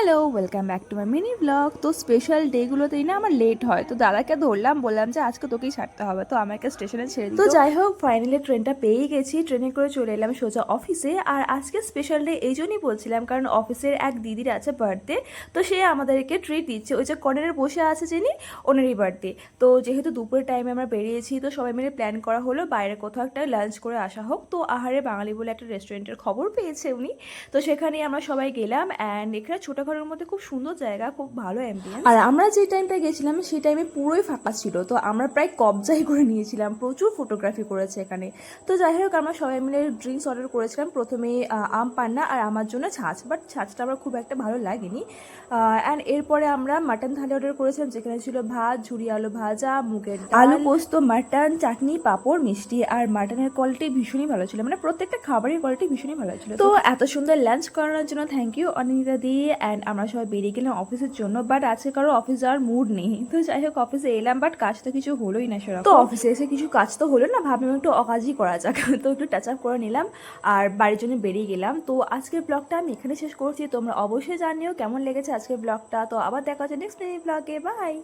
Hello, welcome back to my mini blog. তো special ডেগুলোতেই না আমার লেট হয়, তো দাদাকে ধরলাম, বললাম যে আজকে তোকেই ছাড়তে হবে, তো আমাকে স্টেশনে ছেড়ে দিল। তো যাই হোক, ফাইনালি ট্রেনটা পেয়ে গেছি, ট্রেনে করে চলে এলাম সোজা অফিসে। আর আজকে স্পেশাল ডে এই জন্যই বলছিলাম কারণ অফিসের এক দিদির আছে বার্থডে, তো সে আমাদেরকে ট্রিট দিচ্ছে। ওই যে কর্নারে বসে আছে যিনি, ওনারই বার্থডে। তো যেহেতু দুপুরের টাইমে আমরা বেরিয়েছি, তো সবাই মিলে প্ল্যান করা হলো বাইরে কোথাও একটা লাঞ্চ করে আসা হোক। তো আহারে বাঙালি বলে একটা রেস্টুরেন্টের খবর পেয়েছে উনি, তো সেখানে আমরা সবাই গেলাম। অ্যান্ড এখানে ছোটোখাটোর মধ্যে খুব সুন্দর জায়গা, খুব ভালো অ্যাম্বিয়েন্স। আর আমরা যে টাইমটা গেছিলাম সেই টাইমে পুরোই ফাঁকা ছিল, তো আমরা প্রায় কবজাই করে নিয়েছিলাম, প্রচুর ফটোগ্রাফি করেছে এখানে। তো যাই হোক, আমরা সবাই মিলে ড্রিঙ্কস অর্ডার করেছিলাম, প্রথমে আম পান্না আর আমার জন্য ছাঁচ, বাট ছাঁচটা আমার খুব একটা ভালো লাগেনি। অ্যান্ড এরপরে আমরা মাটন থালি অর্ডার করেছিলাম, যেখানে ছিল ভাত, ঝুরি আলু ভাজা, মুগের ডাল, আলু পোস্ত, মাটন, চাটনি, পাঁপড়, মিষ্টি। আর মাটনের কোয়ালিটি ভীষণই ভালো ছিল, মানে প্রত্যেকটা খাবারের কোয়ালিটি ভীষণই ভালো ছিল। তো এত সুন্দর লাঞ্চ করানোর জন্য থ্যাংক ইউ অনিতা দি। অ্যান্ড আমরা সবাই বেরিয়ে গেলাম অফিসের জন্য, বাট আজকে কারো অফিস যাওয়ার মুড নেই। তো যাই হোক, অফিসে এলাম, বাট কাজ তো কিছু হলোই না সেরকম। তো অফিসে এসে কিছু কাজ তো হলো না, ভাবলাম একটু অকাজই করা যাক। তো একটু টাচ আপ করে নিলাম আর বাড়ির জন্য বেরিয়ে গেলাম। তো আজকের ব্লগটা আমি এখানে শেষ করছি, তোমরা অবশ্যই জানিও কেমন লেগেছে আজকের ব্লগটা। তো আবার দেখা হচ্ছে নেক্সট ব্লগে, বাই।